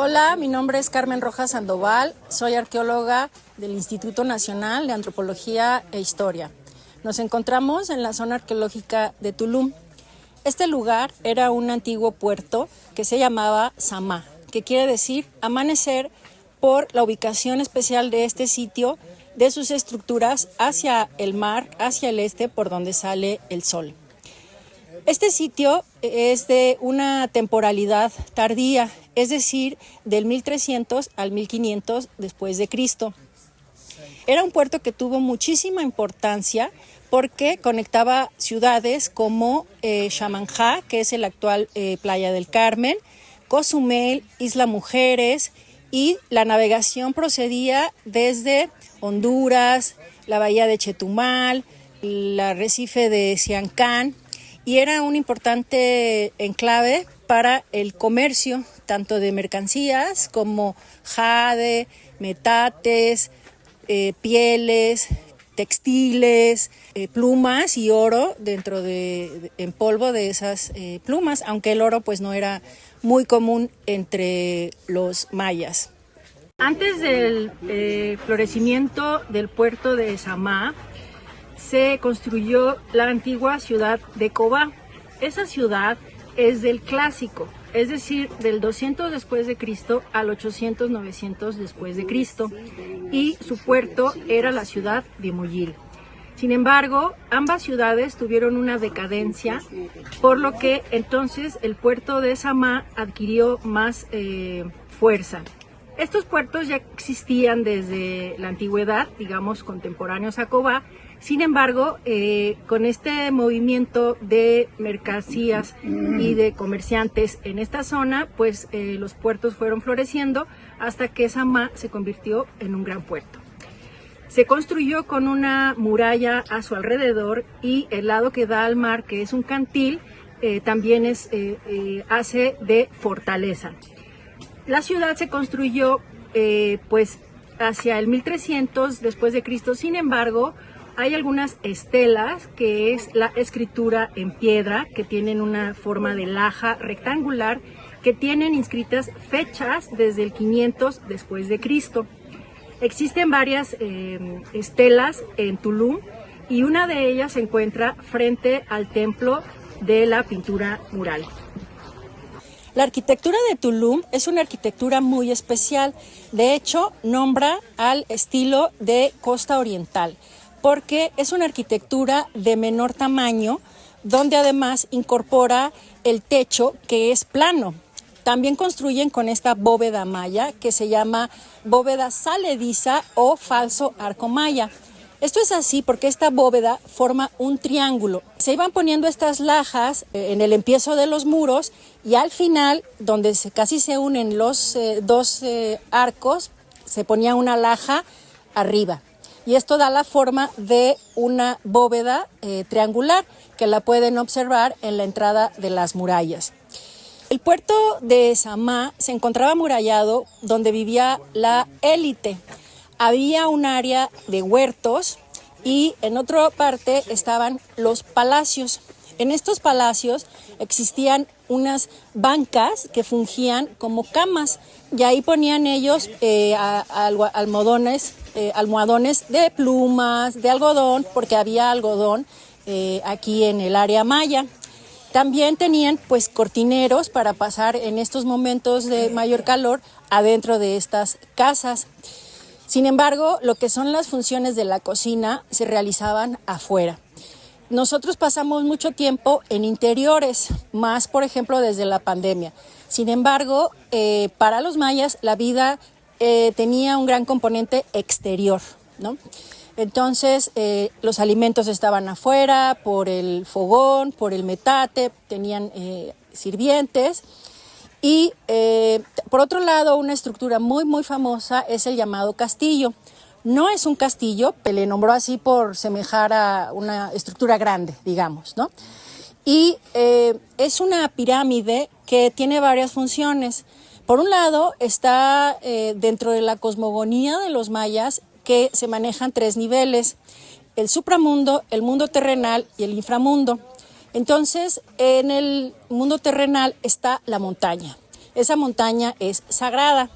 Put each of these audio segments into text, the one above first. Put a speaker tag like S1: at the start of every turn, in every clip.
S1: Hola, mi nombre es Carmen Rojas Sandoval, soy arqueóloga del Instituto Nacional de Antropología e Historia. Nos encontramos en la zona arqueológica de Tulum. Este lugar era un antiguo puerto que se llamaba Samá, que quiere decir amanecer por la ubicación especial de este sitio, de sus estructuras hacia el mar, hacia el este, por donde sale el sol. Este sitio es de una temporalidad tardía, es decir, del 1300 al 1500 después de Cristo. Era un puerto que tuvo muchísima importancia porque conectaba ciudades como Xamanjá, que es el actual Playa del Carmen, Cozumel, Isla Mujeres, y la navegación procedía desde Honduras, la bahía de Chetumal, el arrecife de Siancán, y era un importante enclave para el comercio, tanto de mercancías como jade, metates, pieles, textiles, plumas y oro en polvo de esas plumas, aunque el oro pues no era muy común entre los mayas. Antes del florecimiento del puerto de Samá, se construyó la antigua ciudad de Cobá. Esa ciudad es del clásico, es decir, del 200 después de Cristo al 800-900 después de Cristo, y su puerto era la ciudad de Muyil. Sin embargo, ambas ciudades tuvieron una decadencia, por lo que entonces el puerto de Samá adquirió más fuerza. Estos puertos ya existían desde la antigüedad, digamos contemporáneos a Cobá. Sin embargo, con este movimiento de mercancías y de comerciantes en esta zona, pues los puertos fueron floreciendo hasta que Samá se convirtió en un gran puerto. Se construyó con una muralla a su alrededor, y el lado que da al mar, que es un cantil, también hace de fortaleza. La ciudad se construyó pues hacia el 1300 después de Cristo. Sin embargo, hay algunas estelas, que es la escritura en piedra, que tienen una forma de laja rectangular, que tienen inscritas fechas desde el 500 después de Cristo. Existen varias estelas en Tulum, y una de ellas se encuentra frente al templo de la pintura mural. La arquitectura de Tulum es una arquitectura muy especial. De hecho, nombra al estilo de costa oriental, porque es una arquitectura de menor tamaño, donde además incorpora el techo, que es plano. También construyen con esta bóveda maya, que se llama bóveda salediza o falso arco maya. Esto es así porque esta bóveda forma un triángulo. Se iban poniendo estas lajas en el empiezo de los muros, y al final, donde casi se unen los dos arcos, se ponía una laja arriba. Y esto da la forma de una bóveda triangular, que la pueden observar en la entrada de las murallas. El puerto de Samá se encontraba amurallado, donde vivía la élite. Había un área de huertos, y en otra parte estaban los palacios. En estos palacios existían unas bancas que fungían como camas, y ahí ponían ellos almohadones de plumas, de algodón, porque había algodón aquí en el área maya. También tenían pues cortineros para pasar en estos momentos de mayor calor adentro de estas casas. Sin embargo, lo que son las funciones de la cocina se realizaban afuera. Nosotros pasamos mucho tiempo en interiores, más por ejemplo desde la pandemia. Sin embargo, para los mayas la vida tenía un gran componente exterior, ¿no? Entonces, los alimentos estaban afuera, por el fogón, por el metate, tenían sirvientes. Y por otro lado, una estructura muy, muy famosa es el llamado castillo. No es un castillo, se le nombró así por semejar a una estructura grande, digamos, ¿no? Y es una pirámide que tiene varias funciones. Por un lado, está dentro de la cosmogonía de los mayas, que se manejan tres niveles: el supramundo, el mundo terrenal y el inframundo. Entonces, en el mundo terrenal está la montaña. esa montaña es sagrada.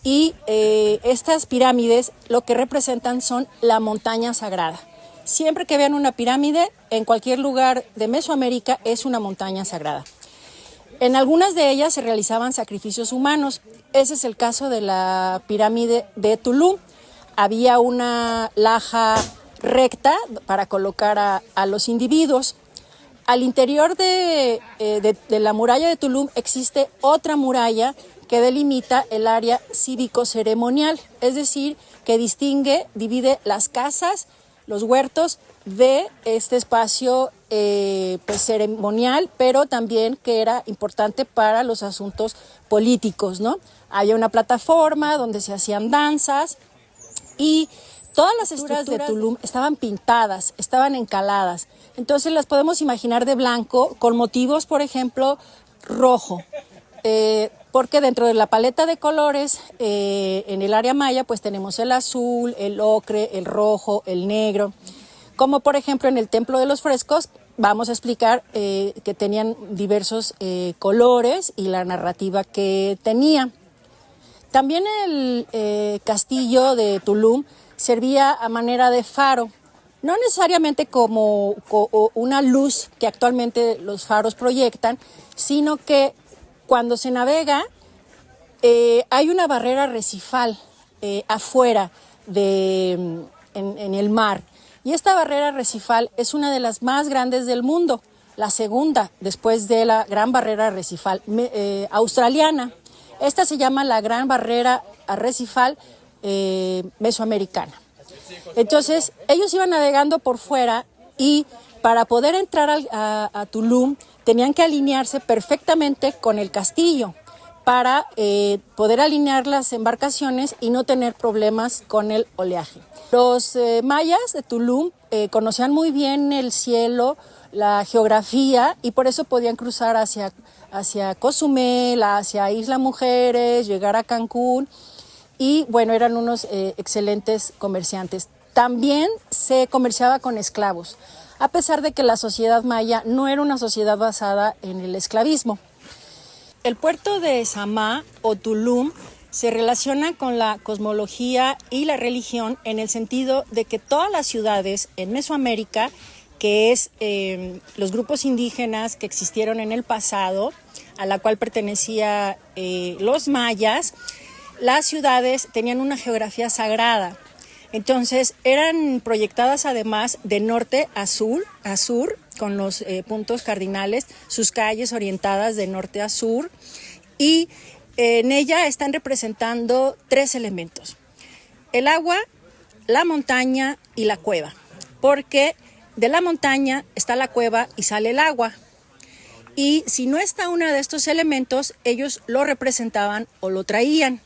S1: Y estas pirámides lo que representan son la montaña sagrada. Siempre que vean una pirámide, en cualquier lugar de Mesoamérica, es una montaña sagrada. En algunas de ellas se realizaban sacrificios humanos. Ese es el caso de la pirámide de Tulum. Había una laja recta para colocar a los individuos. Al interior de la muralla de Tulum existe otra muralla que delimita el área cívico-ceremonial, es decir, que divide las casas, los huertos de este espacio pues ceremonial, pero también que era importante para los asuntos políticos, ¿no? Había una plataforma donde se hacían danzas y todas las estructuras de Tulum estaban pintadas, estaban encaladas. Entonces las podemos imaginar de blanco con motivos, por ejemplo, rojo. Porque dentro de la paleta de colores en el área maya pues tenemos el azul, el ocre, el rojo, el negro. Como por ejemplo en el Templo de los Frescos vamos a explicar que tenían diversos colores y la narrativa que tenía. También el castillo de Tulum servía a manera de faro, no necesariamente como una luz que actualmente los faros proyectan, sino que cuando se navega hay una barrera arrecifal afuera en el mar. Y esta barrera arrecifal es una de las más grandes del mundo, la segunda después de la Gran Barrera Arrecifal australiana. Esta se llama la Gran Barrera Arrecifal mesoamericana. Entonces, ellos iban navegando por fuera y para poder entrar a Tulum tenían que alinearse perfectamente con el castillo para poder alinear las embarcaciones y no tener problemas con el oleaje. Los mayas de Tulum conocían muy bien el cielo, la geografía, y por eso podían cruzar hacia Cozumel, hacia Isla Mujeres, llegar a Cancún, y bueno, eran unos excelentes comerciantes. También se comerciaba con esclavos, a pesar de que la sociedad maya no era una sociedad basada en el esclavismo. El puerto de Samá o Tulum se relaciona con la cosmología y la religión en el sentido de que todas las ciudades en Mesoamérica, que es los grupos indígenas que existieron en el pasado, a la cual pertenecían los mayas, las ciudades tenían una geografía sagrada. Entonces eran proyectadas además de norte a sur, con los puntos cardinales, sus calles orientadas de norte a sur, y en ella están representando tres elementos: el agua, la montaña y la cueva, porque de la montaña está la cueva y sale el agua. Y si no está uno de estos elementos, ellos lo representaban o lo traían.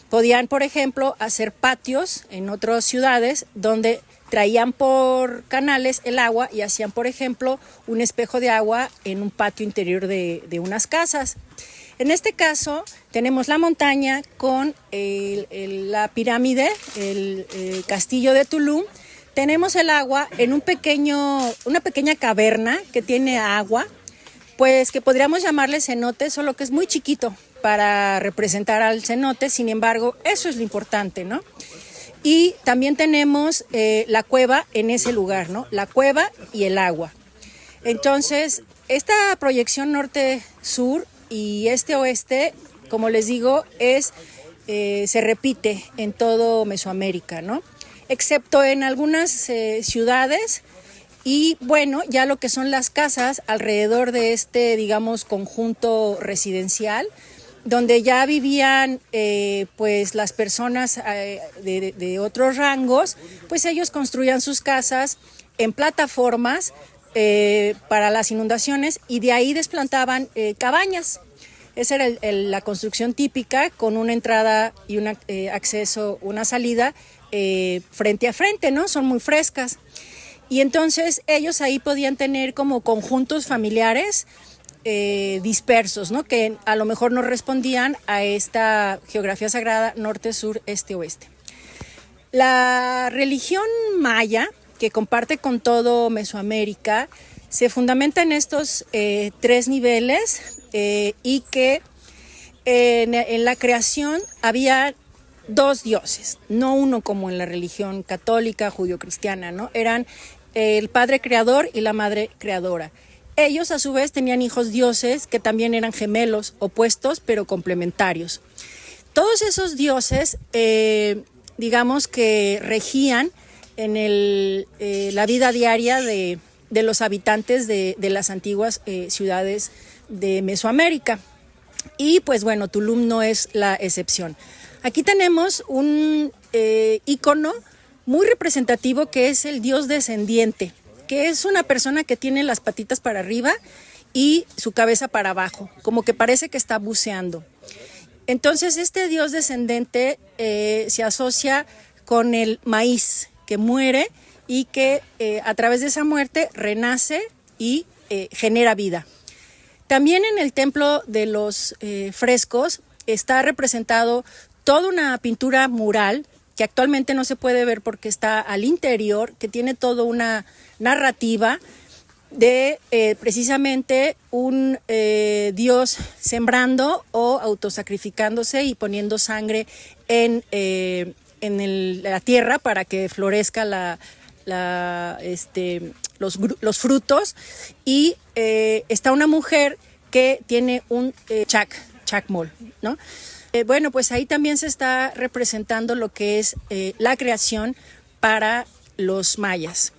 S1: Podían, por ejemplo, hacer patios en otras ciudades donde traían por canales el agua y hacían, por ejemplo, un espejo de agua en un patio interior de unas casas. En este caso, tenemos la montaña con la pirámide, el castillo de Tulum. Tenemos el agua en una pequeña caverna que tiene agua, pues que podríamos llamarle cenote, solo que es muy chiquito para representar al cenote. Sin embargo, eso es lo importante, ¿no? Y también tenemos la cueva en ese lugar, ¿no? La cueva y el agua. Entonces, esta proyección norte-sur y este-oeste, como les digo, se repite en todo Mesoamérica, ¿no? Excepto en algunas ciudades. Y bueno, ya lo que son las casas alrededor de este, digamos, conjunto residencial, donde ya vivían pues las personas de otros rangos, pues ellos construían sus casas en plataformas para las inundaciones y de ahí desplantaban cabañas. Esa era la construcción típica, con una entrada y un acceso, una salida frente a frente, ¿no? Son muy frescas. Y entonces ellos ahí podían tener como conjuntos familiares dispersos, ¿no? Que a lo mejor no respondían a esta geografía sagrada norte, sur, este, oeste. La religión maya, que comparte con todo Mesoamérica, se fundamenta en estos tres niveles y que en la creación había dos dioses, no uno como en la religión católica, judio-cristiana, ¿no? Eran el padre creador y la madre creadora. Ellos a su vez tenían hijos dioses que también eran gemelos, opuestos pero complementarios. Todos esos dioses, digamos que regían en la vida diaria de los habitantes de las antiguas ciudades de Mesoamérica. Y pues bueno, Tulum no es la excepción. Aquí tenemos un ícono muy representativo que es el dios descendiente, que es una persona que tiene las patitas para arriba y su cabeza para abajo, como que parece que está buceando. Entonces este dios descendente se asocia con el maíz que muere y que a través de esa muerte renace y genera vida. También en el templo de los frescos está representado toda una pintura mural que actualmente no se puede ver porque está al interior, que tiene toda una narrativa de precisamente un dios sembrando o autosacrificándose y poniendo sangre en la tierra para que florezca los frutos, y está una mujer que tiene un chacmol, ¿no? Bueno, pues ahí también se está representando lo que es la creación para los mayas.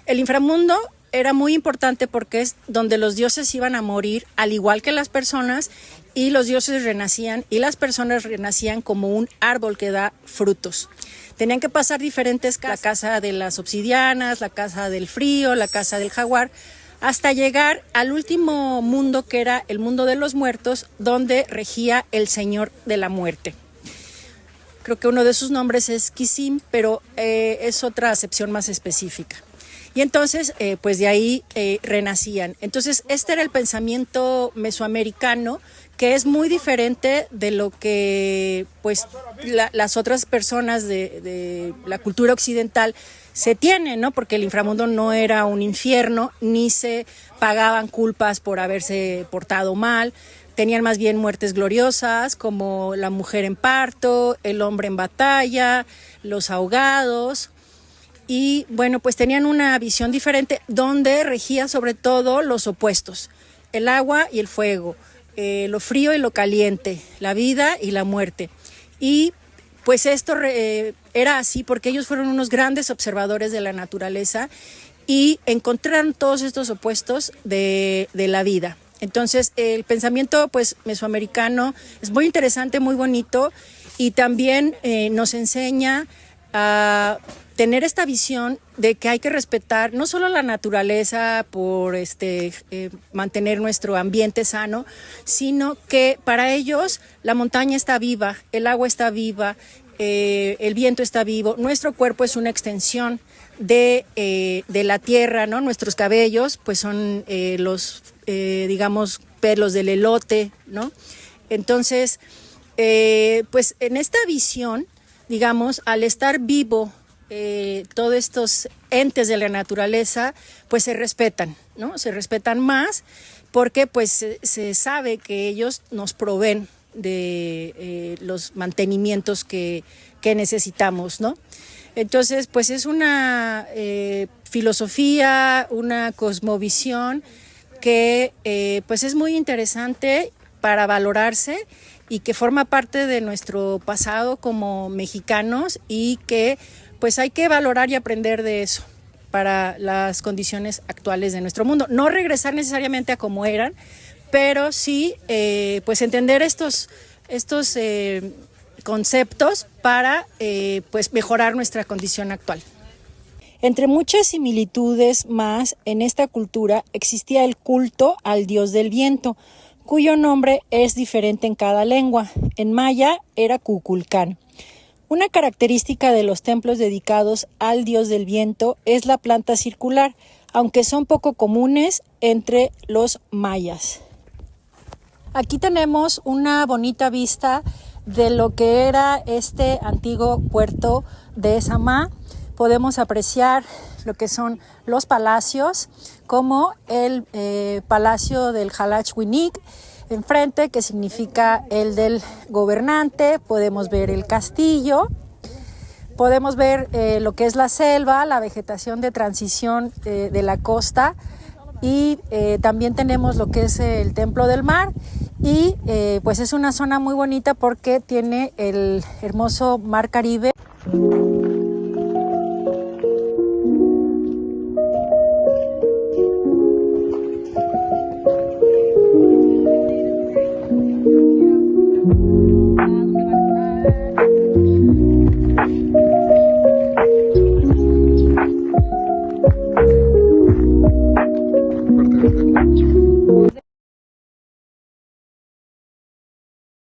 S1: El inframundo era muy importante porque es donde los dioses iban a morir, al igual que las personas, y los dioses renacían y las personas renacían como un árbol que da frutos. Tenían que pasar diferentes casas, la casa de las obsidianas, la casa del frío, la casa del jaguar, hasta llegar al último mundo, que era el mundo de los muertos, donde regía el Señor de la Muerte. Creo que uno de sus nombres es Kisim, pero es otra acepción más específica. Y entonces, pues de ahí renacían. Entonces, este era el pensamiento mesoamericano, que es muy diferente de lo que pues las otras personas de la cultura occidental se tienen, ¿no? Porque el inframundo no era un infierno, ni se pagaban culpas por haberse portado mal. Tenían más bien muertes gloriosas, como la mujer en parto, el hombre en batalla, los ahogados. Y bueno, pues tenían una visión diferente donde regía sobre todo los opuestos, el agua y el fuego, lo frío y lo caliente, la vida y la muerte. Y pues esto era así porque ellos fueron unos grandes observadores de la naturaleza y encontraron todos estos opuestos de la vida. Entonces el pensamiento pues mesoamericano es muy interesante, muy bonito, y también nos enseña a tener esta visión de que hay que respetar no solo la naturaleza por mantener nuestro ambiente sano, sino que para ellos la montaña está viva, el agua está viva, el viento está vivo, nuestro cuerpo es una extensión de la tierra, ¿no? Nuestros cabellos pues son los digamos pelos del elote, ¿no? Entonces pues en esta visión, digamos, al estar vivo todos estos entes de la naturaleza pues se respetan, ¿no? Se respetan más porque pues se sabe que ellos nos proveen de los mantenimientos que necesitamos, ¿no? Entonces pues es una filosofía, una cosmovisión que pues es muy interesante para valorarse y que forma parte de nuestro pasado como mexicanos, y que pues hay que valorar y aprender de eso para las condiciones actuales de nuestro mundo. No regresar necesariamente a como eran, pero sí pues entender estos conceptos para pues mejorar nuestra condición actual. Entre muchas similitudes más, en esta cultura existía el culto al dios del viento, cuyo nombre es diferente en cada lengua. En maya era Kukulcán. Una característica de los templos dedicados al dios del viento es la planta circular, aunque son poco comunes entre los mayas. Aquí tenemos una bonita vista de lo que era este antiguo puerto de Samá. Podemos apreciar lo que son los palacios, como el palacio del Xalach-Winik, enfrente, que significa el del gobernante. Podemos ver el castillo, podemos ver lo que es la selva, la vegetación de transición de la costa, y también tenemos lo que es el Templo del Mar, y pues es una zona muy bonita porque tiene el hermoso mar Caribe.